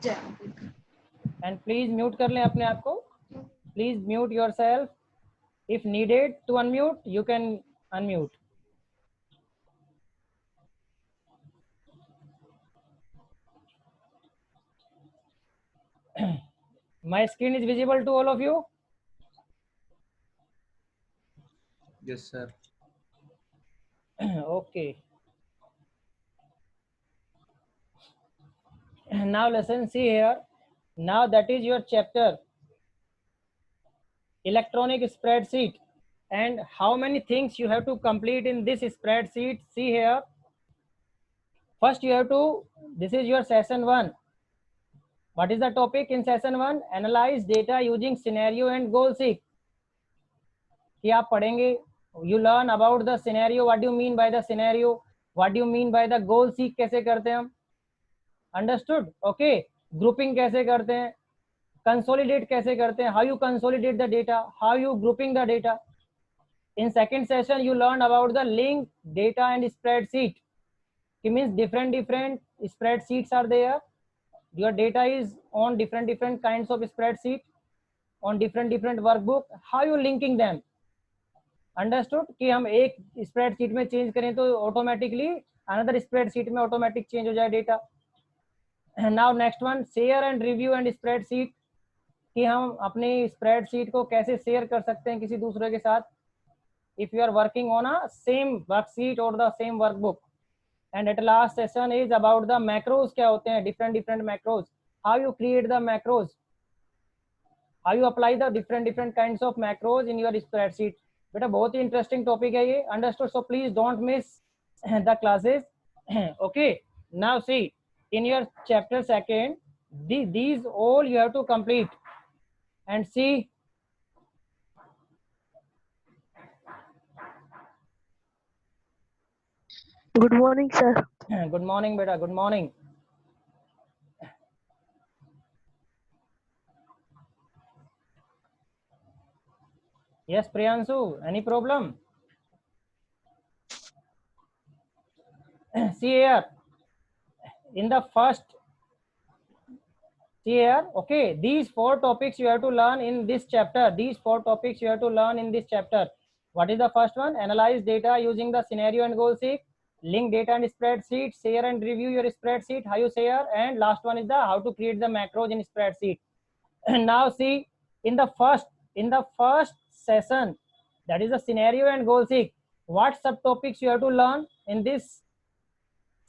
And please mute कर लें अपने आप को, please mute your self, if needed to unmute you can unmute. My screen is visible to all of you? Yes, sir. Okay. Now listen, see here. Now that is your chapter, electronic spreadsheet, and how many things you have to complete in this spreadsheet. See here. First you have to, this is your session 1. What is the topic in session 1? Analyze data using scenario and goal seek. कि आप पढ़ेंगे, you learn about the scenario, what do you mean by the scenario, what do you mean by the goal seek, कैसे करते हैं हम, understood, okay, grouping कैसे करते हैं, कंसोलिडेट कैसे करते हैं, how you consolidate the data, how you grouping the data. In second session you learn about the link data and spreadsheet, कि means different spreadsheets are there, your data is on different kinds of spreadsheet, on different workbook, how you linking them, understood, कि हम एक spreadsheet में change करें तो automatically another spreadsheet में automatic change हो जाए data. Now next one, share and review and spreadsheet, कि हम अपनी स्प्रेडशीट को कैसे शेयर कर सकते हैं किसी दूसरे के साथ, if you are working on a same worksheet और the same workbook. And at last session is about the macros, क्या होते हैं different macros, how you create the macros, how you apply the different kinds of macros in your spreadsheet. बेटा बहुत ही interesting topic है ये, understood, so please don't miss the classes, okay. Now see in your chapter 2, these all you have to complete and see. Good morning, sir. Good morning beta, good morning. Yes Priyanshu, any problem? See here, in the first, see here, okay, these 4 topics you have to learn in this chapter, these 4 topics you have to learn in this chapter. What is the first one? Analyze data using the scenario and goal seek, link data and spreadsheet, share and review your spreadsheet, how you share, and last one is the how to create the macros in spreadsheet. Now see, in the first session, that is the scenario and goal seek, what subtopics you have to learn in this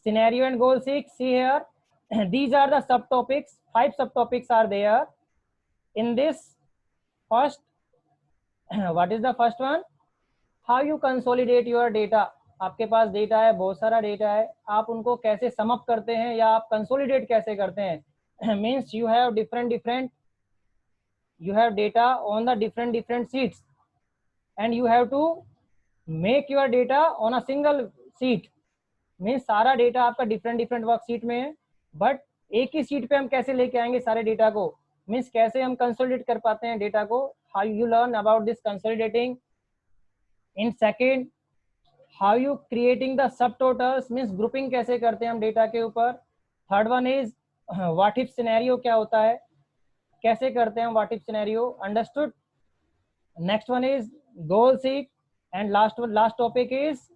scenario and goal seek. See here, these are the subtopics, 5 subtopics are there in this first. What is the first one? How you consolidate your data, आपके पास data है, बहुत सारा data है, आप उनको कैसे sum up करते हैं या आप कंसोलिडेट कैसे करते हैं। Means you have different you have data on the different sheets and you have to make your data on a single sheet, means सारा डेटा आपका different वर्कशीट में है, बट एक ही शीट पे हम कैसे लेके आएंगे सारे डेटा को, मीन्स कैसे हम कंसोलिडेट कर पाते हैं डेटा को, how you learn about this consolidating. In second, how you creating the sub totals, means grouping कैसे करते हैं हम डेटा के ऊपर। Third one is what if scenario, क्या होता है, कैसे करते हैं what if scenario, understood. Next one is goal seek and last topic is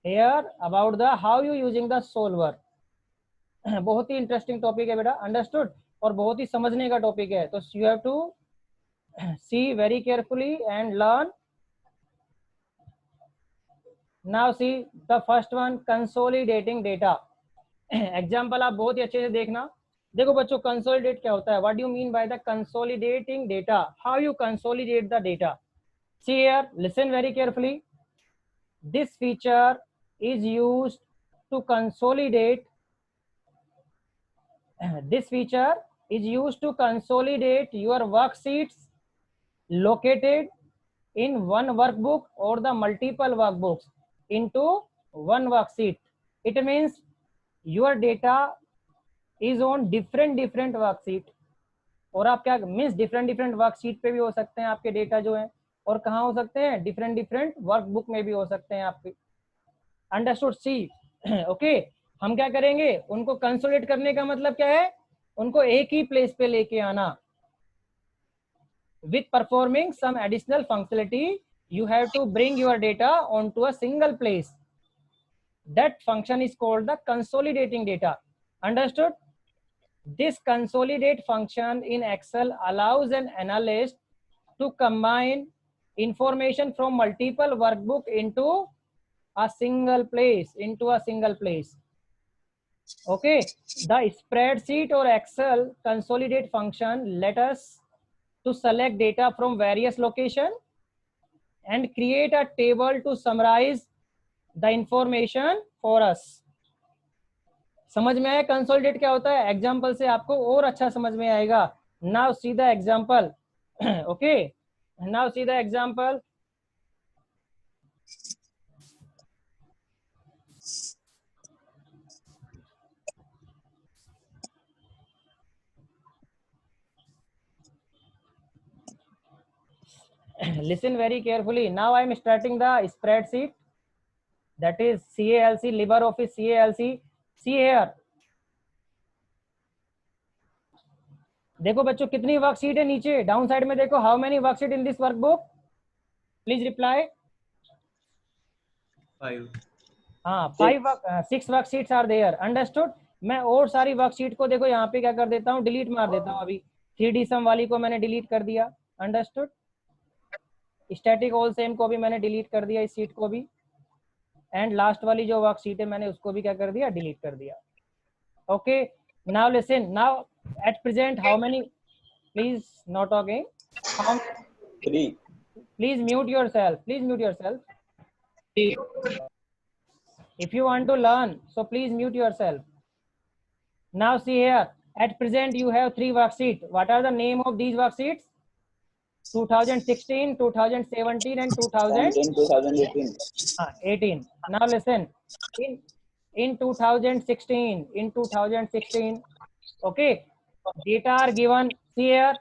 here about the how you using the solver. बहुत ही इंटरेस्टिंग टॉपिक है बेटा, अंडरस्टूड, और बहुत ही समझने का टॉपिक है, तो you have to see very carefully and learn. Now see the first one, consolidating data. Example आप बहुत ही अच्छे से देखना। देखो बच्चों, कंसोलिडेट क्या होता है, what do you mean by the consolidating data, how you consolidate the data. See here, listen very carefully, this feature is used to consolidate, this feature is used to consolidate your worksheets located in one workbook or the multiple workbooks into one worksheet. It means your data is on different worksheet, और आप क्या means different worksheet पे भी हो सकते हैं आपके data जो है, और कहाँ हो सकते हैं different वर्कबुक में भी हो सकते हैं आपके, अंडरस्टूड। सी ओके, हम क्या करेंगे, उनको कंसोलिडेट करने का मतलब क्या है, उनको एक ही प्लेस पे लेके आना। with performing some additional functionality, you have to bring your data onto a single place. That function is called the consolidating data. Understood? This consolidate function in Excel allows an analyst to combine information from multiple workbook into a single place, Okay, the spreadsheet or Excel consolidate function let us to select data from various location and create a table to summarize the information for us. समझ में आया consolidate क्या होता है? Example से आपको और अच्छा समझ में आएगा. Now see the example. Okay, now see the example. Listen very carefully. Now I am starting the spreadsheet, that is CALC, LibreOffice CALC. See here. देखो बच्चों कितनी वर्कशीट है नीचे डाउन साइड में देखो. How many worksheet in this workbook? Please reply. 5. हाँ 6 worksheets are there. Understood. मैं और सारी वर्कशीट को देखो यहाँ पे क्या कर देता हूँ, डिलीट मार देता हूँ. अभी 3D सम वाली को मैंने डिलीट कर दिया. अंडरस्टूड. स्टैटिक ऑल सेम को भी मैंने डिलीट कर दिया, इस सीट को भी. एंड लास्ट वाली जो वर्कशीट है मैंने उसको भी क्या कर दिया, डिलीट कर दिया. Okay, now listen. Now at present how many, please not talking, how, 3. Please mute yourself, please mute yourself. If you want to learn, so please mute yourself. Now see here, at present you have 3 worksheets. What are the name of these worksheets? 2016, 2017 and 2018. Now listen, in 2016, okay, data are given. See here,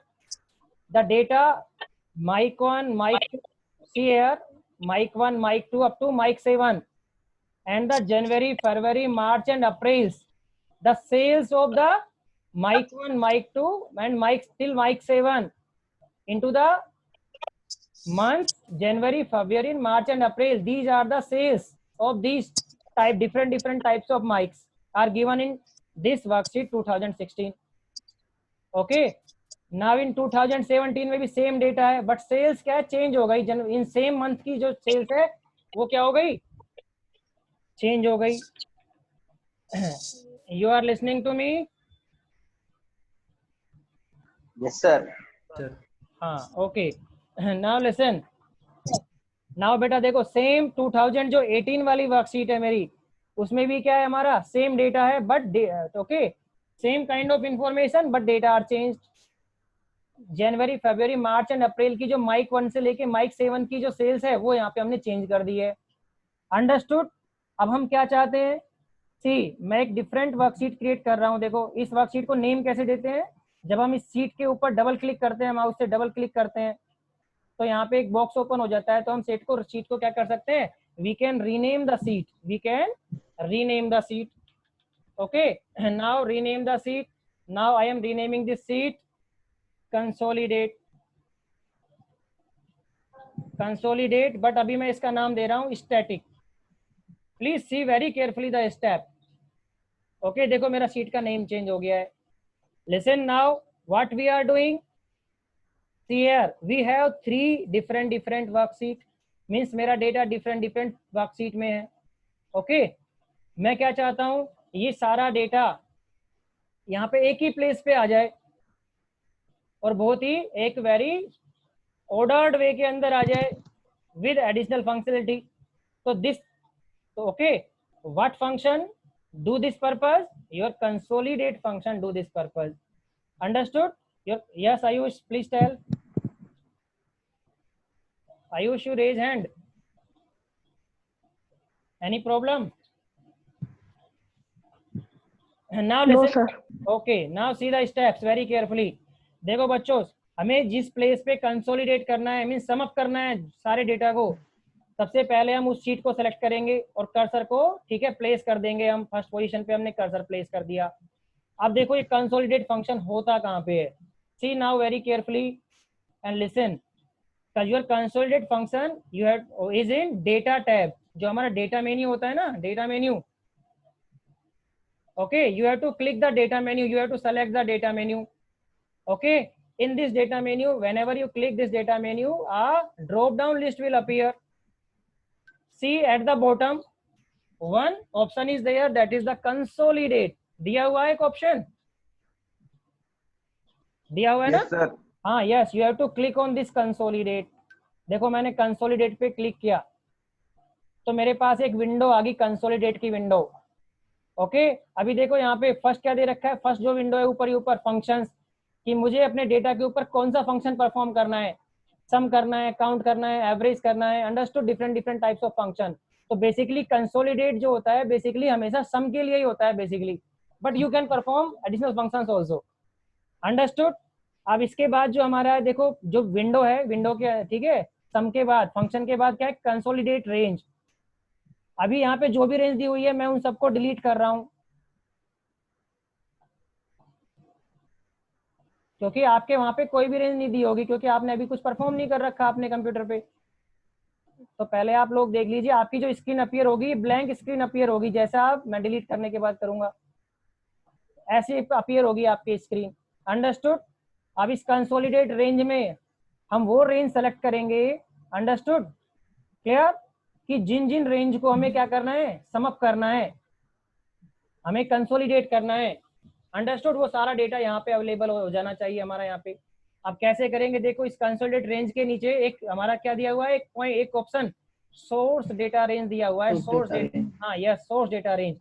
the data mic 1, mic 2, see here, mic 1, mic 2 up to mic 7. And the January, February, March and April, the sales of the mic 1, mic 2 and mic till mic 7 into the months January, February, March and April. These are the sales of these different types of mics are given in this worksheet 2016. Okay, now in 2017 में भी same data है, but sales क्या है, change हो गई. In same month की जो sales है वो क्या हो गई, चेंज हो गई. You are listening to me? Yes, sir. हाँ, ओके. Now listen. नाउ बेटा देखो, सेम 2000 जो 18 वाली वर्कशीट है मेरी, उसमें भी क्या है, हमारा सेम डेटा है, but okay, same kind of information but data are change. January, February, March and April की जो माइक 1 से लेके माइक 7 की जो सेल्स है वो यहाँ पे हमने चेंज कर दी है. अंडरस्टूड. अब हम क्या चाहते हैं, सी मैं एक डिफरेंट वर्कशीट क्रिएट कर रहा हूँ. देखो इस वर्कशीट को नेम कैसे देते हैं, जब हम इस सीट के ऊपर डबल क्लिक करते हैं, माउस से डबल क्लिक करते हैं तो यहाँ पे एक बॉक्स ओपन हो जाता है. तो हम सीट को क्या कर सकते हैं, we can rename the sheet, we can rename the sheet. Okay, now rename the sheet. Now I am renaming this sheet consolidate, but अभी मैं इसका नाम दे रहा हूँ static. Please see very carefully the step. Okay, देखो मेरा sheet का नेम चेंज हो गया है. Listen now what we are doing. See here, we have 3 different worksheet, means मेरा डेटा different वर्कशीट में है. ओके, मैं क्या चाहता हूँ, ये सारा डेटा यहाँ पे एक ही प्लेस पे आ जाए और बहुत ही एक वेरी ऑर्डर्ड वे के अंदर आ जाए विद एडिशनल फंक्शनलिटी. तो दिस, तो okay, what function do this purpose, your consolidate function do this purpose. Understood? Yes, Ayush, please tell. Ayush, you raise hand. Any problem? Now listen. No, sir. Okay, now see the steps very carefully. देखो बच्चों, हमें जिस place पे consolidate करना है, mean sum up करना है सारे डेटा को, सबसे पहले हम उस शीट को सेलेक्ट करेंगे और कर्सर को, ठीक है, प्लेस कर देंगे. हम फर्स्ट पोजीशन पे हमने कर्सर प्लेस कर दिया. अब देखो ये कंसोलिडेट फंक्शन होता कहाँ पे है. See now very carefully and listen. Your consolidate function you have is in data tab. जो हमारा डेटा मेन्यू होता है ना, data menu. Okay, you have to click the data menu, you have to select the data menu. Okay, in this data menu, whenever you click this data menu, a drop down list will appear. See at the bottom, one option is there, that is the consolidate. दिया हुआ है एक option, दिया हुआ है ना? Yes, sir. हाँ, yes, you have to click on this consolidate. देखो मैंने consolidate पे क्लिक किया तो मेरे पास एक विंडो आ गई, कंसोलिडेट की विंडो. ओके, अभी देखो यहाँ पे फर्स्ट क्या दे रखा है, फर्स्ट जो विंडो है ऊपर ही ऊपर फंक्शंस, कि मुझे अपने डेटा के ऊपर कौन सा फंक्शन परफॉर्म करना है, सम करना है, काउंट करना है, एवरेज करना है, understood, different different types of function. तो बेसिकली कंसोलिडेट जो होता है बेसिकली हमेशा सम के लिए ही होता है basically, but you can perform additional functions also. Understood. अब इसके बाद जो हमारा देखो जो विंडो है, विंडो के ठीक है, सम के बाद फंक्शन के बाद क्या है, कंसोलिडेट रेंज. अभी यहाँ पे जो भी रेंज दी हुई है मैं उन सबको डिलीट कर रहा हूं, क्योंकि आपके वहां पे कोई भी रेंज नहीं दी होगी, क्योंकि आपने अभी कुछ परफॉर्म नहीं कर रखा अपने कंप्यूटर पे. तो पहले आप लोग देख लीजिए, आपकी जो स्क्रीन अपीयर होगी ब्लैंक स्क्रीन अपीयर होगी, जैसा आप मैं डिलीट करने के बाद करूंगा ऐसे अपीयर होगी आपकी स्क्रीन. अंडरस्टूड. अब इस कंसोलिडेट रेंज में हम वो रेंज सेलेक्ट करेंगे, अंडरस्टूड, क्लियर, कि जिन जिन रेंज को हमें क्या करना है, सम अप करना है, हमें कंसोलिडेट करना है. अंडरस्टूड. वो सारा डेटा यहाँ पे अवेलेबल हो जाना चाहिए हमारा यहाँ पे. अब कैसे करेंगे, देखो इस कंसोलिडेट रेंज के नीचे एक हमारा क्या दिया हुआ है, एक ऑप्शन सोर्स डेटा रेंज दिया हुआ है. सोर्स डेटा, हाँ यस, सोर्स डेटा रेंज.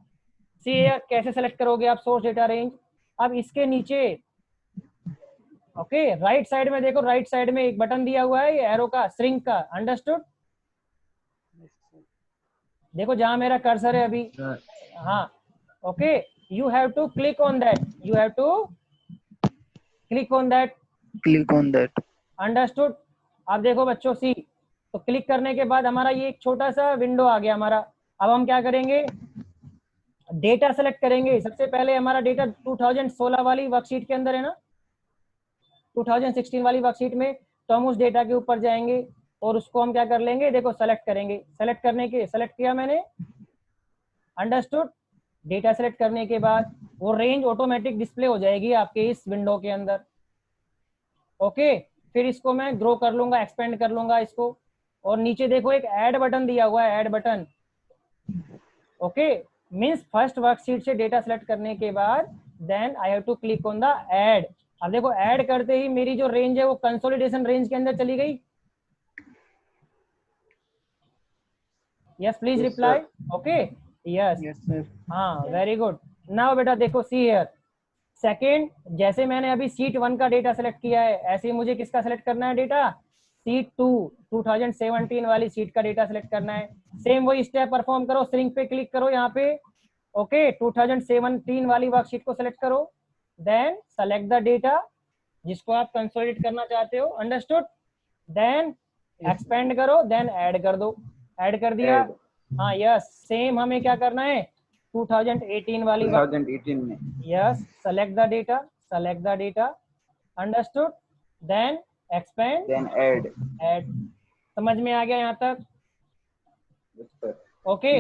सी कैसे सेलेक्ट करोगे आप सोर्स डेटा रेंज. अब इसके नीचे ओके राइट साइड में देखो, राइट साइड में एक बटन दिया हुआ है एरो का, श्रिंक का. अंडरस्टूड. देखो जहां मेरा कर्सर है अभी, हाँ okay, you have to click on that, you have to click on that. Understood. अब देखो बच्चों सी, तो क्लिक करने के बाद हमारा ये एक छोटा सा विंडो आ गया हमारा. अब हम क्या करेंगे, डेटा सेलेक्ट करेंगे. सबसे पहले हमारा डेटा 2016 वाली वर्कशीट के अंदर है ना, 2016 वाली वर्कशीट में, तो हम उस डेटा के ऊपर जाएंगे और उसको हम क्या कर लेंगे, देखो सेलेक्ट करेंगे. सेलेक्ट करने के, सेलेक्ट किया मैंने, अंडरस्टूड. डेटा सेलेक्ट करने के बाद वो रेंज ऑटोमेटिक डिस्प्ले हो जाएगी आपके इस विंडो के अंदर. ओके, फिर इसको मैं ग्रो कर लूंगा, एक्सपेंड कर लूंगा इसको. और नीचे देखो एक ऐड बटन दिया हुआ है, add button. Okay, means first worksheet से डेटा सेलेक्ट करने के बाद then I have to click on the add. अब देखो ऐड करते ही मेरी जो रेंज है वो कंसोलिडेशन रेंज के अंदर चली गई. Yes please reply. Okay yes, हाँ वेरी गुड. नाउ बेटा देखो सी हियर, सेकेंड, जैसे मैंने अभी सीट 1 का डेटा सेलेक्ट किया है, ऐसे ही मुझे किसका सेलेक्ट करना है डेटा, सीट 2 2017 वाली सीट का डेटा सेलेक्ट करना है. सेम वही स्टेप परफॉर्म करो, श्रिंक पे क्लिक करो यहाँ पे. ओके, 2017 वाली वर्कशीट को सेलेक्ट करो, देन सेलेक्ट द डेटा जिसको आप कंसोलिडेट करना चाहते हो. अंडरस्टूड. देन एक्सपेंड करो, देन ऐड कर दो. ऐड कर दिया, हाँ यस. सेम हमें क्या करना है, 2018 वाली 2018 में. Yes, select the data, select the data. Understood. Then expand, Then add. Add. समझ में आ गया यहाँ तक? Yes, sir. ओके.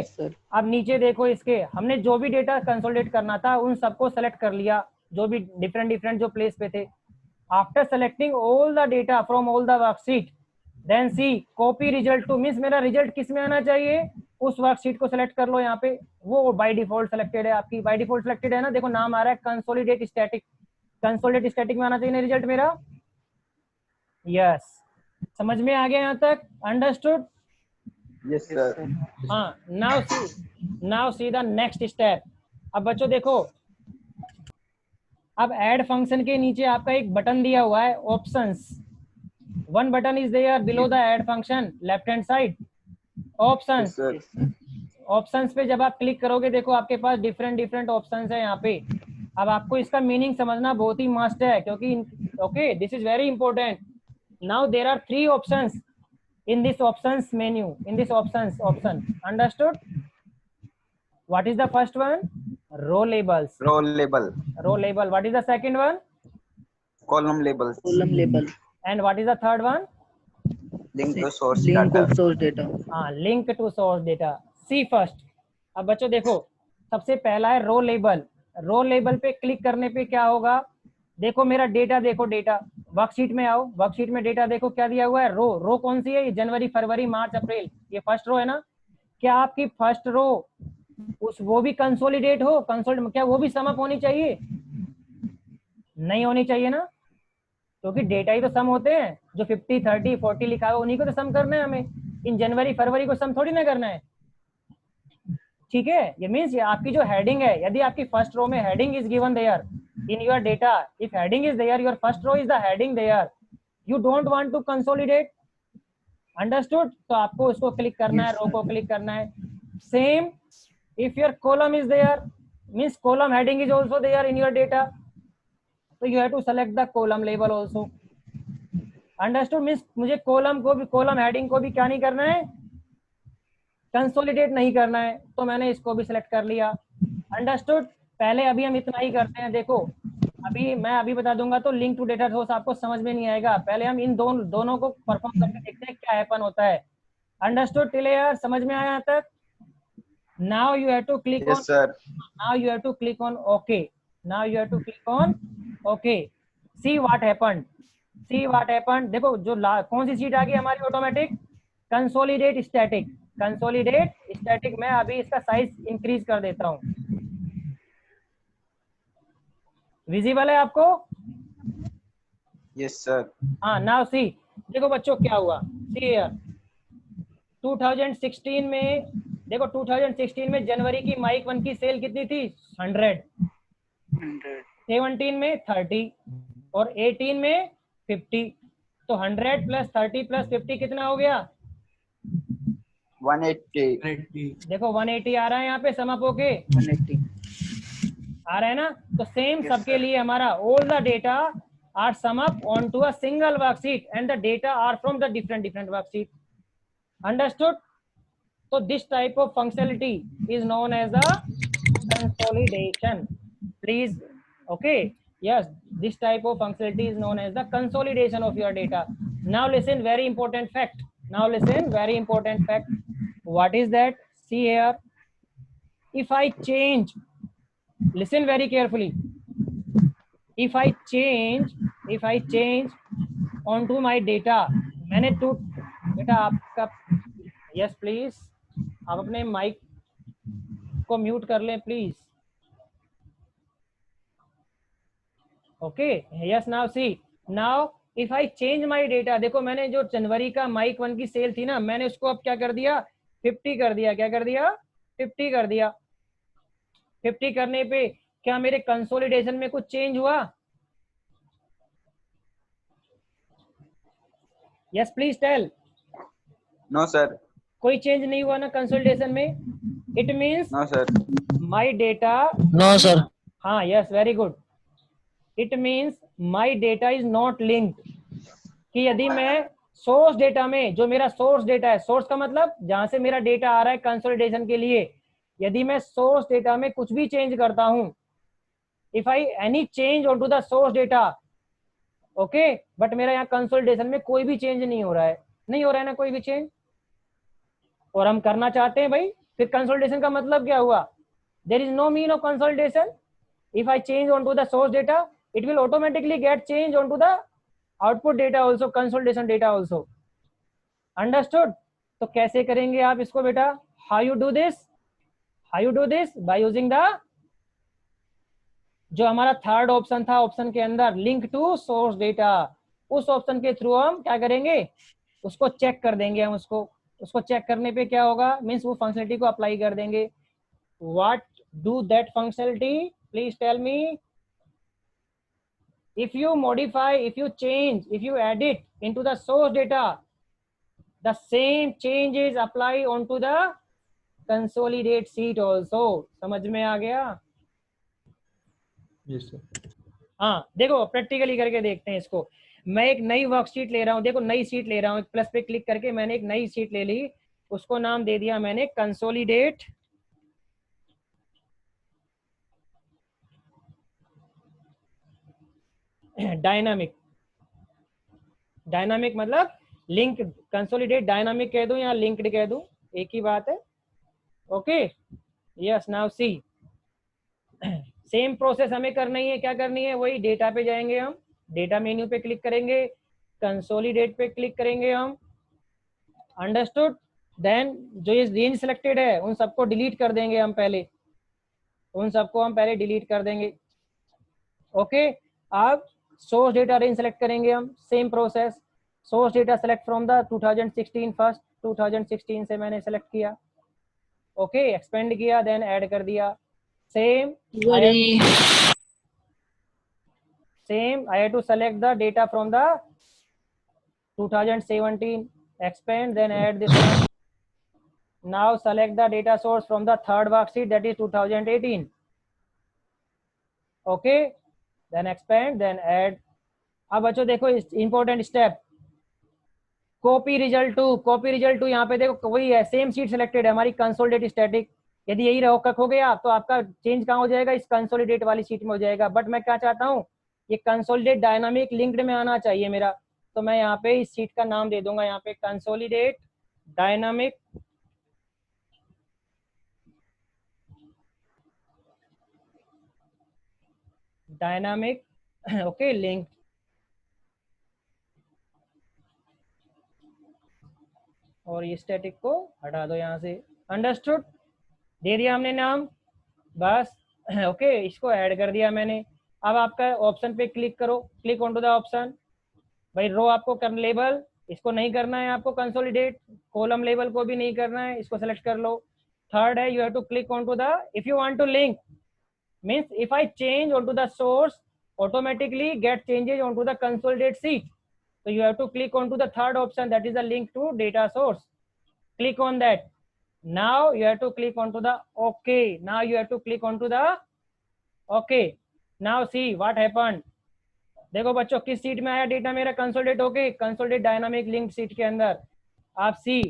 अब नीचे देखो, इसके हमने जो भी डेटा कंसोलिडेट करना था उन सबको सेलेक्ट कर लिया, जो भी डिफरेंट डिफरेंट जो प्लेस पे थे. After selecting all the data from all the worksheet, then see copy result to, means मेरा रिजल्ट किस में आना चाहिए, उस वर्कशीट को सेलेक्ट कर लो यहाँ पे. वो बाय डिफॉल्ट सेलेक्टेड है आपकी, बाय डिफॉल्ट सेलेक्टेड है ना, देखो नाम आ रहा है कंसोलिडेट स्टैटिक. कंसोलिडेट स्टैटिक में आना चाहिए ना रिजल्ट मेरा. यस, समझ में आ गया यहाँ तक? अंडरस्टूड. Yes, sir. हाँ, now see the next step. अब बच्चों देखो, अब ऐड फंक्शन के नीचे आपका एक बटन दिया हुआ है, options. One button is there below the add function, left hand side, options. Yes, sir. Options पे जब आप क्लिक करोगे, देखो आपके पास डिफरेंट डिफरेंट ऑप्शंस है यहाँ पे. अब आपको इसका मीनिंग समझना बहुत ही मस्ट है, क्योंकि okay this is very important. Now there are 3 options in this options menu, in this option. Understood? What is the first one? row labels. Row label. Row label. What is the second one? Column labels. Column label. And what is the third one? Link to source Link data. of source data. हाँ, link to source data. See first. अब बच्चों देखो, सबसे पहला है row label. Row label पे click करने पे क्या होगा? देखो मेरा डेटा, देखो डेटा, वर्कशीट में आओ, वर्कशीट में डेटा देखो क्या दिया हुआ है. रो. रो कौन सी है? ये जनवरी, फरवरी, मार्च, अप्रैल. ये फर्स्ट रो है ना. क्या आपकी फर्स्ट रो वो भी कंसोलिडेट हो? क्या वो भी सम अप होनी चाहिए? नहीं होनी चाहिए ना, क्योंकि डेटा ही तो सम होते हैं. जो 50, 30, 40 लिखा है उन्हीं को तो सम करना है हमें. इन जनवरी फरवरी को सम थोड़ी ना करना है. ठीक है. ये मीन्स ये आपकी जो हेडिंग है, यदि आपकी फर्स्ट रो में heading is given there in your data, if heading is there, your first row is the heading there, you don't want to consolidate. Understood. तो आपको इसको क्लिक करना है, रो को क्लिक करना है. Same if your column is there, means column heading is also there in your data, तो you have to select the column label also. Understood. Means मुझे कॉलम को भी, कॉलम हेडिंग को भी क्या नहीं करना है? कंसोलिडेट नहीं करना है. तो मैंने इसको भी सिलेक्ट कर लिया. अंडरस्टूड. पहले अभी हम इतना ही करते हैं. देखो अभी मैं अभी बता दूंगा तो लिंक टू डेटा सोर्स आपको समझ में नहीं आएगा. पहले हम इन दोनों को परफॉर्म करके देखते हैं क्या हैपन होता है. Understood till here? समझ में आया यहाँ तक? Now you have to click on. Yes, sir. Now you have to click on OK. Now you have to click on OK. See what happened. See what happened. देखो जो कौन सी seat आ गई हमारी automatic? Consolidate static. Consolidate static. मैं अभी इसका size increase कर देता हूँ. विजिबल है आपको? Yes, sir. हाँ. Now see. देखो बच्चों क्या हुआ. सी हियर 2016 में, देखो 2016 में जनवरी की माइक 1 की सेल कितनी थी? 100. 17 में 30 और 18 में 50. तो 100 प्लस 30 प्लस 50 कितना हो गया? 180. देखो 180 आ रहा है यहाँ पे सम अप होके. 180. आ रहा है ना. तो सेम Yes, सबके sir. लिए हमारा all the data are sum up on to a single worksheet and the data are from the different worksheet. Understood. So this type of functionality is known as the consolidation. Please, okay. Yes, this type of functionality is known as the consolidation of your data. Now listen, very important fact. Now listen, very important fact. What is that? See here. If I change, listen very carefully. If I change onto my data, मैंने to बेटा आपका, yes please, आप अपने mic को mute कर लें please. Okay. Yes. Now see. Now if I change my data, देखो मैंने जो जनवरी का माइक 1 की सेल थी ना, मैंने उसको अब क्या कर दिया? 50 कर दिया. क्या कर दिया? 50 कर दिया. 50 करने पे क्या मेरे कंसोलिडेशन में कुछ चेंज हुआ? Yes please tell. No, sir. कोई चेंज नहीं हुआ ना कंसोलिडेशन में? It means No, sir. My data. No, sir. हाँ. Yes. Very good. It means my data is not linked. कि यदि मैं सोर्स डेटा में, जो मेरा सोर्स डेटा है, सोर्स का मतलब जहां से मेरा डेटा आ रहा है कंसोलिडेशन के लिए, यदि मैं सोर्स डेटा में कुछ भी चेंज करता हूं, if I any change on to the source data, okay, but मेरा यहाँ कंसोलिडेशन में कोई भी चेंज नहीं हो रहा है. नहीं हो रहा है ना कोई भी चेंज, और हम करना चाहते हैं भाई. फिर कंसोलिडेशन का मतलब क्या हुआ? There is no mean of consolidation. If I change on to the source data, it will automatically get changed onto the output data also, consolidation data also. Understood? तो कैसे करेंगे आप इसको बेटा? How you do this? How you do this? By using the, जो हमारा third option था, option के अंदर लिंक टू सोर्स डेटा, उस ऑप्शन के थ्रू हम क्या करेंगे? उसको चेक कर देंगे. हम उसको चेक करने पे क्या होगा? मीन्स वो फंक्शनलिटी को अप्लाई कर देंगे. What do that functionality? Please tell me. If you modify, if you change, if you edit into the source data, the same changes apply onto the consolidate sheet also. समझ में आ गया? Yes, sir. हाँ. देखो practically करके देखते हैं इसको. मैं एक नई वर्कशीट ले रहा हूँ. देखो नई शीट ले रहा हूँ. प्लस पे क्लिक करके मैंने एक नई शीट ले ली. उसको नाम दे दिया मैंने कंसोलिडेट डायनामिक, डायनामिक मतलब लिंक, कंसोलिडेट डायनामिक कह दूं या लिंक्ड कह दूं, एक ही बात है। Okay, yes, now see, same process हमें करनी है, क्या करनी है, वही डेटा पे जाएंगे हम, डेटा मेन्यू पे क्लिक करेंगे, कंसोलिडेट पे क्लिक करेंगे हम, अंडरस्टूड। देन जो ये रेंज सिलेक्टेड है उन सबको डिलीट कर देंगे हम पहले, उन सबको हम पहले डिलीट कर देंगे। ओके, अब सोर्स डेटा रेंज सेलेक्ट करेंगे हम, same process, source data select from the 2016 first, 2016 से मैंने सेलेक्ट किया। ओके, एक्सपेंड किया, देन ऐड कर दिया, same I have to select the data from the 2017, expand, then add this one. Now select the data source from the third worksheet, that is 2018. Okay, then expand, then add. अब बच्चों देखो important step, copy result to, copy result to, यहाँ पे देखो वही है, same sheet selected है हमारी, कंसोलिडेट स्टैटिक। यदि यही रहो हो गया तो आपका चेंज कहाँ हो जाएगा, इस कंसोलिडेट वाली शीट में हो जाएगा। बट मैं क्या चाहता हूँ, ये कंसोलिडेट डायनामिक लिंक्ड में आना चाहिए मेरा, तो मैं यहाँ पे इस शीट का नाम दे दूंगा यहाँ पे कंसोलिडेट डायनामिक ओके लिंक। और ये स्टैटिक को हटा दो यहाँ से, अंडरस्टूड, दे दिया हमने नाम, बस। ओके, इसको ऐड कर दिया मैंने। अब आपका ऑप्शन पे क्लिक करो, click on to the option. भाई रो आपको कर लेबल, इसको नहीं करना है आपको कंसोलिडेट, कॉलम लेवल को भी नहीं करना है, इसको सेलेक्ट कर लो। थर्ड है, you have to click on to the, if you want to link, means if I change on to the source automatically get changes onto the consolidate sheet, so you have to click onto the third option, that is the link to data source. Click on that. Now you have to click onto the okay, now you have to click onto the okay. Now see what happened, देखो बच्चों किस seat में आया data मेरा consolidate होके, consolidate dynamic link seat के अंदर। आप सी,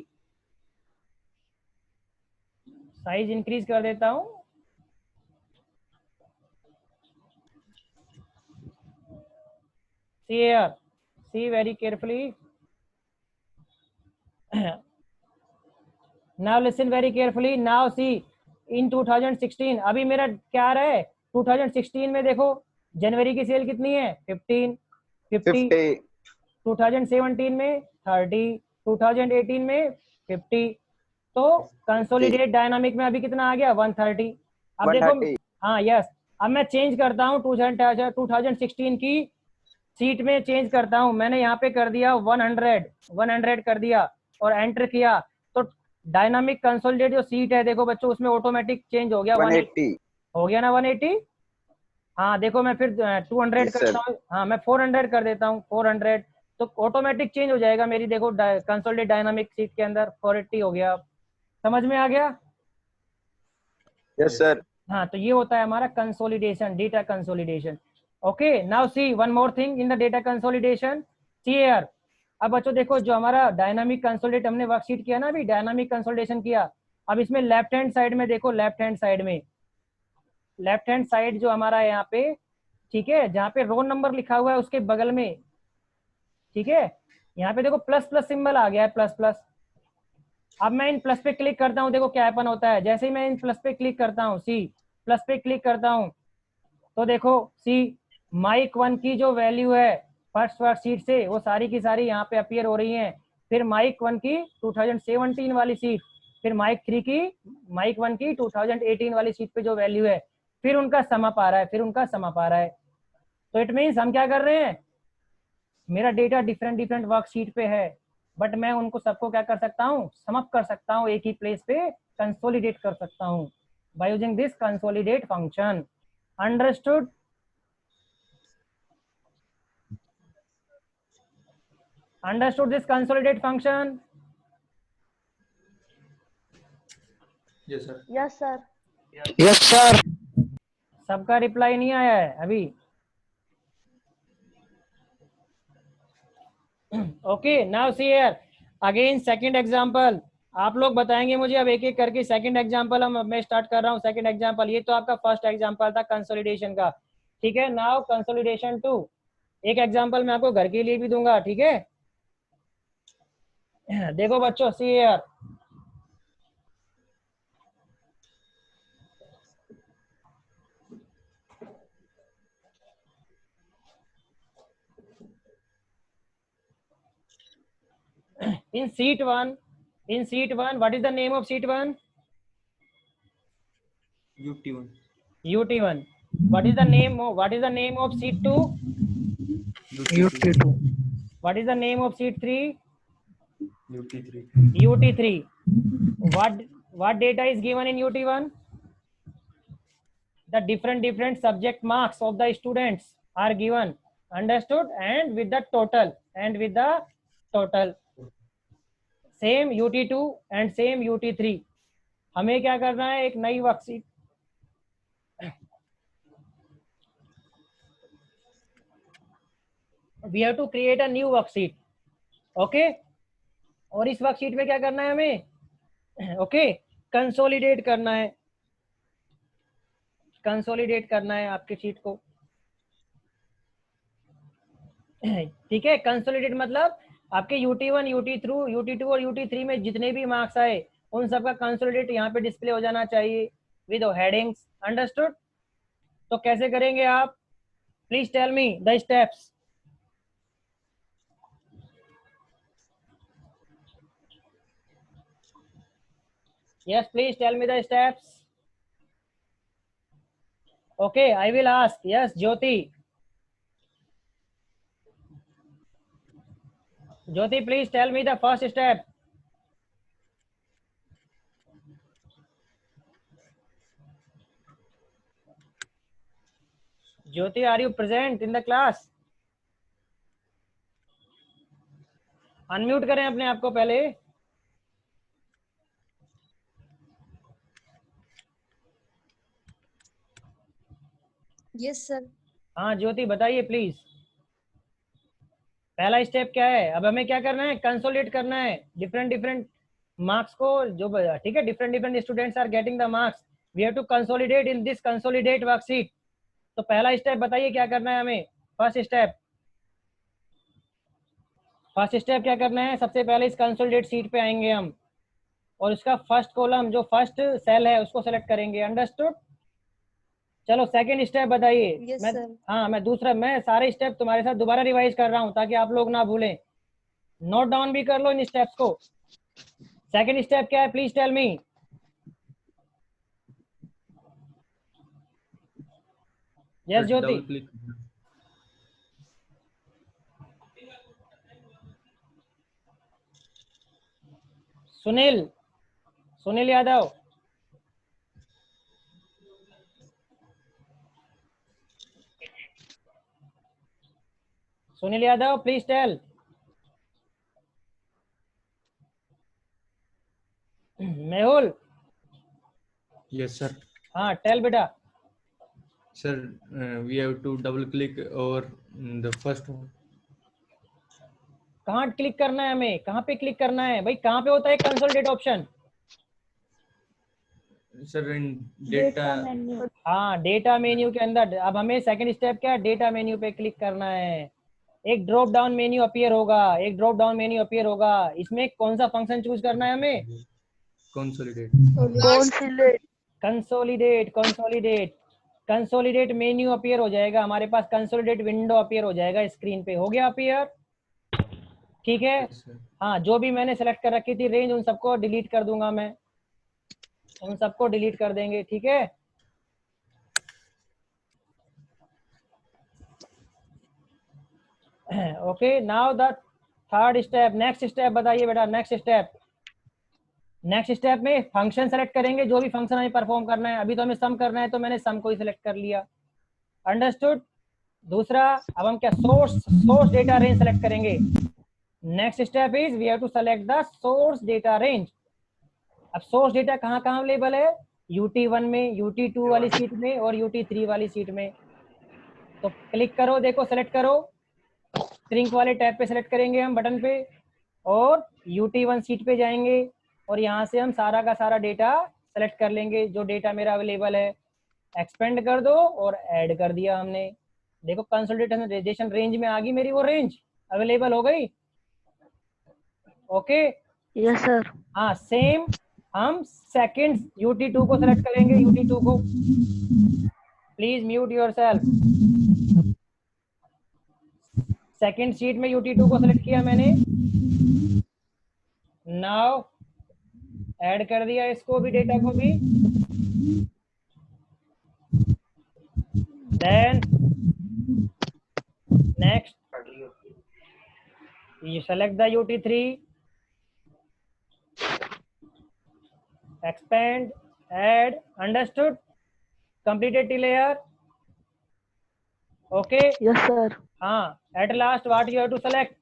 साइज इंक्रीज कर देता हूं, see here, see very carefully, now listen very carefully, now see in 2016 अभी मेरा क्या आ रहा है, 2016 में देखो जनवरी की सेल कितनी है, 15, 50, 2017 में 30, 2018 में 50, तो कंसोलिडेट डायनामिक में अभी कितना आ गया, 130। अब देखो, हाँ यस, अब मैं चेंज करता हूँ 2016 की सीट में चेंज करता हूं, मैंने यहाँ पे कर दिया 100 कर दिया और एंटर किया, तो डायनामिक कंसोलिडेट जो सीट है देखो बच्चों उसमें ऑटोमेटिक चेंज हो गया, 180 हो गया ना, 180। हाँ देखो मैं फिर 200 करता हूँ, हाँ मैं 400 कर देता हूँ, 400, तो ऑटोमेटिक चेंज हो जाएगा मेरी, देखो कंसोलिडेट डायनामिक सीट के अंदर 480 हो गया। समझ में आ गया? Yes sir. हाँ, तो ये होता है हमारा consolidation, data consolidation. Okay, now C one more thing in the data consolidation, see here. अब बच्चों देखो जो हमारा डायनामिक कंसोलिडेट हमने वर्कशीट किया ना, अभी डायनामिक कंसोलिडेशन किया, अब इसमें लेफ्ट हैंड साइड में देखो, लेफ्ट हैंड साइड में, लेफ्ट हैंड साइड जो हमारा है यहाँ पे, ठीक है, जहाँ पे रोल नंबर लिखा हुआ है उसके बगल में, ठीक है, यहाँ पे देखो प्लस प्लस सिंबल आ गया है, प्लस प्लस। अब मैं इन प्लस पे क्लिक करता हूँ, देखो क्या हैपन होता है, जैसे ही मैं इन प्लस पे क्लिक करता हूँ, सी प्लस पे क्लिक करता हूँ, तो देखो सी माइक 1 की जो वैल्यू है फर्स्ट वर्कशीट से वो सारी की सारी यहाँ पे अपीयर हो रही हैं। फिर माइक 1 की 2017 वाली सीट, फिर माइक 1 की 2018 वाली सीट पे जो वैल्यू है, फिर उनका सम अप आ रहा है, फिर उनका सम अप आ रहा है। तो इट मीन्स हम क्या कर रहे हैं, मेरा डेटा डिफरेंट वर्कशीट पे है, बट मैं उनको सबको क्या कर सकता हूँ, सम अप कर सकता हूँ, एक ही प्लेस पे कंसोलिडेट कर सकता हूँ by using this consolidate function. Understood? Understood this consolidate function? Yes sir. Yes, sir. Yes sir. सबका रिप्लाई नहीं आया है अभी। Okay, now see here again second example, आप लोग बताएंगे मुझे अब एक एक करके। सेकंड एग्जांपल मैं स्टार्ट कर रहा हूँ। सेकंड एग्जांपल, ये तो आपका फर्स्ट एग्जांपल था कंसोलिडेशन का, ठीक है। नाउ कंसोलिडेशन 2, एक एग्जांपल मैं आपको घर के लिए भी दूंगा, ठीक है। देखो बच्चों, see here, in sheet 1, what is the name of sheet 1? UT1. UT1. What is the name of sheet 2? UT2. What is the name of sheet 3? UT3. UT3. What data is given in UT1? The different subject marks of the students are given, understood, and with the total, same UT2 and same UT3. हमें क्या करना है, एक नई worksheet, we have to create a new worksheet, okay। और इस worksheet में क्या करना है हमें, ओके, कंसोलिडेट करना है आपके शीट को, ठीक है। कंसोलिडेट मतलब आपके UT1, UT2 और UT3 में जितने भी मार्क्स आए उन सबका कंसोलिडेट यहाँ पे डिस्प्ले हो जाना चाहिए विद हेडिंग्स, अंडरस्टूड। तो कैसे करेंगे आप, please tell me the steps. Yes, please tell me the steps. Okay, I will ask. Yes, Jyoti. Jyoti, please tell me the first step. Jyoti, are you present in the class? Unmute करें अपने आप को पहले। Yes, sir. हाँ ज्योति बताइए please, पहला step क्या है। अब हमें क्या करना है, कंसोलिडेट करना है डिफरेंट मार्क्स को, जो ठीक है, different students are getting the marks, we have to consolidate in this consolidate worksheet. तो पहला स्टेप बताइए क्या करना है हमें। फर्स्ट स्टेप क्या करना है, सबसे पहले इस कंसोलिडेट शीट पे आएंगे हम और उसका फर्स्ट कॉलम जो फर्स्ट सेल है उसको सेलेक्ट करेंगे, अंडरस्टूड। चलो सेकंड स्टेप बताइए। Yes, मैं sir. हाँ मैं सारे स्टेप तुम्हारे साथ दोबारा रिवाइज कर रहा हूँ ताकि आप लोग ना भूलें, नोट डाउन भी कर लो इन स्टेप्स को। सेकंड स्टेप क्या है, please tell me. Yes Jyoti. Double click. Sunil Yadav. Sunil Yadav please tell. Mehul. Yes, sir. हाँ टेल बेटा। Sir, we have to double click over the first one. कहाँ क्लिक करना है हमें, कहाँ पे क्लिक करना है भाई, कहाँ पे होता है consolidate option. Sir, in data. हाँ डेटा मेन्यू के अंदर। अब हमें सेकंड स्टेप क्या है, डेटा मेन्यू पे क्लिक करना है। एक ड्रॉप डाउन मेन्यू अपीयर होगा, इसमें कौन सा फंक्शन चूज करना है हमें, कंसोलिडेट मेन्यू अपीयर हो जाएगा हमारे पास, कंसोलिडेट विंडो अपीयर हो जाएगा स्क्रीन पे, हो गया अपीयर, ठीक है। Yes, sir. हाँ जो भी मैंने सेलेक्ट कर रखी थी रेंज उन सबको डिलीट कर दूंगा मैं, उन सबको डिलीट कर देंगे, ठीक है। Okay now the third step, next step बताइए बेटा। नेक्स्ट स्टेप में फंक्शन सेलेक्ट करेंगे, जो भी फंक्शन हमें परफॉर्म करना है। अभी तो हमें सम करना है तो मैंने सम को ही सिलेक्ट कर लिया, अंडरस्टूड। दूसरा अब हम क्या, सोर्स डेटा रेंज सेलेक्ट करेंगे। Next step is we have to select the source data range. अब सोर्स डेटा कहाँ कहाँ अवेलेबल है, UT1 में, UT2 वाली सीट में और UT3 वाली सीट में। तो क्लिक करो, देखो सेलेक्ट करो, श्रिंक वाले टैब पे सेलेक्ट करेंगे हम बटन पे और UT1 सीट पे जाएंगे और यहाँ से हम सारा का सारा डेटा सेलेक्ट कर लेंगे जो डेटा मेरा अवेलेबल है। एक्सपेंड कर दो और ऐड कर दिया हमने, देखो कंसोलिडेशन रेंज में आ गई मेरी, वो रेंज अवेलेबल हो गई। Okay yes sir. हाँ सेम हम सेकंड UT2 को सेलेक्ट करेंगे। UT2 को please mute yourself. Second sheet में UT2 को सेलेक्ट किया मैंने। नाउ ऐड कर दिया इसको भी, डेटा को भी। Then next you select the UT3, expand, add, understood, completed till here. Okay yes sir. हाँ at last what you have to select?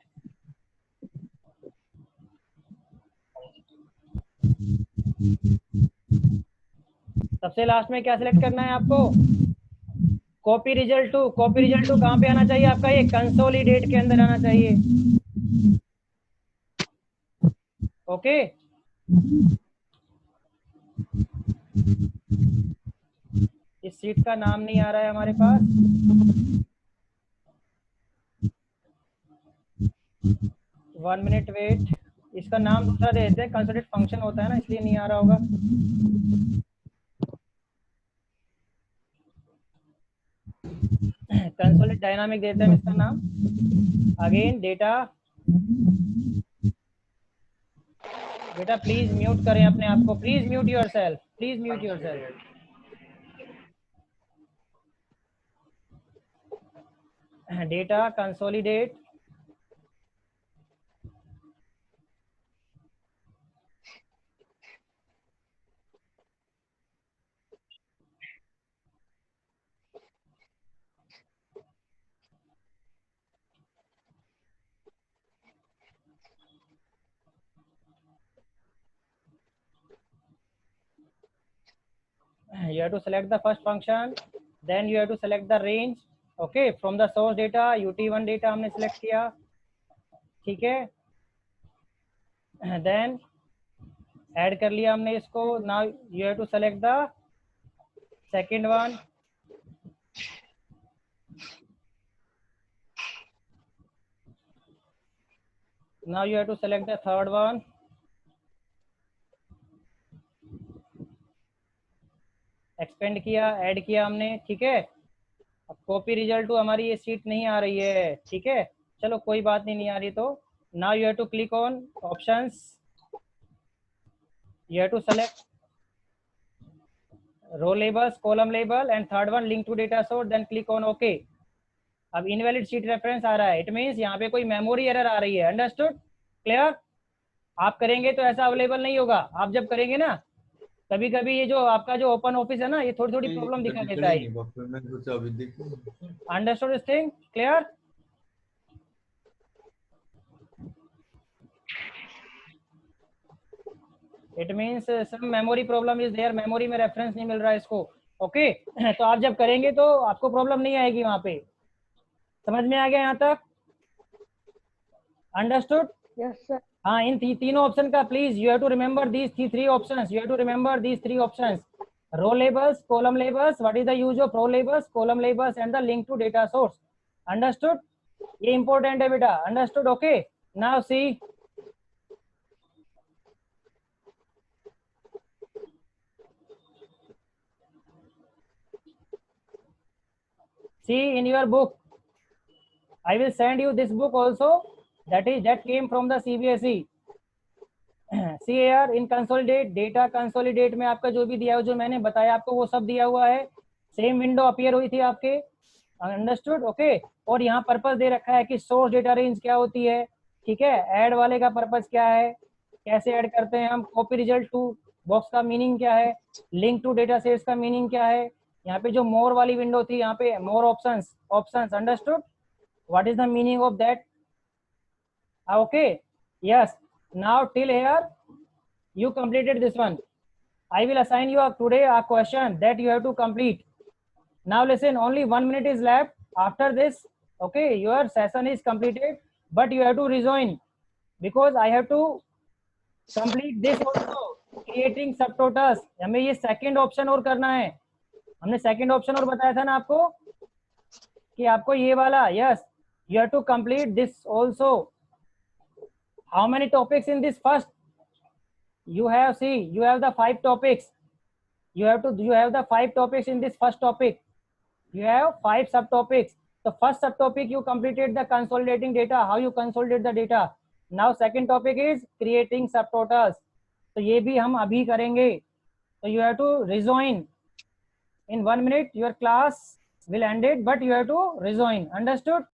सबसे लास्ट में क्या सिलेक्ट करना है आपको? Copy result to. Copy result to कहाँ पे आना चाहिए आपका? ये कंसोलिडेट के अंदर आना चाहिए। ओके इस सीट का नाम नहीं आ रहा है हमारे पास। 1 मिनट वेट, इसका नाम दूसरा दे देते हैं, कंसोलिडेट फंक्शन होता है ना, इसलिए नहीं आ रहा होगा। कंसोलिडेट डायनामिक देते हैं इसका नाम। अगेन डेटा, बेटा प्लीज म्यूट करें अपने आप को, please mute yourself, please mute yourself. Data consolidate, you have to select the first function, then you have to select the range. Okay, from the source data UT1 data हमने select किया, ठीक है। then add कर लिया हमने इसको। now you have to select the second one, now you have to select the third one, expand किया, add किया हमने, ठीक है। अब कॉपी रिजल्ट टू हमारी ये सीट नहीं आ रही है, ठीक है, चलो कोई बात नहीं, नहीं आ रही तो now you have to click on options, you have to select row labels, column label and third one link to data source, then click on okay. अब इनवैलिड सीट रेफरेंस आ रहा है, इट मींस यहाँ पे कोई memory error आ रही है। Understood, clear? आप करेंगे तो ऐसा अवेलेबल नहीं होगा। आप जब करेंगे ना, कभी कभी ये जो आपका जो ओपन ऑफिस है ना, ये थोड़ी थोड़ी प्रॉब्लम दिखा देता है। Understood this thing, clear? It means some memory problem is there, memory में रेफरेंस नहीं मिल रहा है इसको। ओके तो आप जब करेंगे तो आपको प्रॉब्लम नहीं आएगी वहां पे। समझ में आ गया यहाँ तक? अंडरस्टूड? Yes sir. हाँ, इन तीनों ऑप्शन का please you have to remember these three options, you have to remember these three options, row labels, column labels, what is the use of row labels, column labels and the link to data source. Understood? ये important है बेटा। Understood? Okay now see, see in your book, I will send you this book also, that came from the CBSE. see here in consolidate data, consolidate में आपका जो भी दिया है, जो मैंने बताया आपको वो सब दिया हुआ है। सेम विंडो अपीयर हुई थी आपके। अंडरस्टूड? ओके और यहाँ पर्पस दे रखा है कि सोर्स डेटा रेंज क्या होती है, ठीक है। ऐड वाले का पर्पस क्या है, कैसे ऐड करते हैं हम, कॉपी रिजल्ट टू बॉक्स का मीनिंग क्या है, लिंक टू डेटा सेट्स का मीनिंग क्या है। यहाँ पे जो मोर वाली विंडो थी, यहाँ पे more options, options. Understood? What is the meaning of that? Okay yes, now till here you completed this one. I will assign you today a question that you have to complete. Now listen, only 1 minute is left after this. Okay, your session is completed, but you have to rejoin because I have to complete this also, creating subtotals. हमें ये second option और करना है। हमने second option और बताया था ना आपको कि आपको ये वाला, yes, you have to complete this also. How many topics in this first? You have, see, you have the 5 topics. You have the 5 topics in this first topic. You have 5 subtopics. The first subtopic you completed the consolidating data, how you consolidate the data. Now second topic is creating subtotals. तो ये भी हम अभी करेंगे. So you have to rejoin. In 1 minute your class will end it, but you have to rejoin. Understood?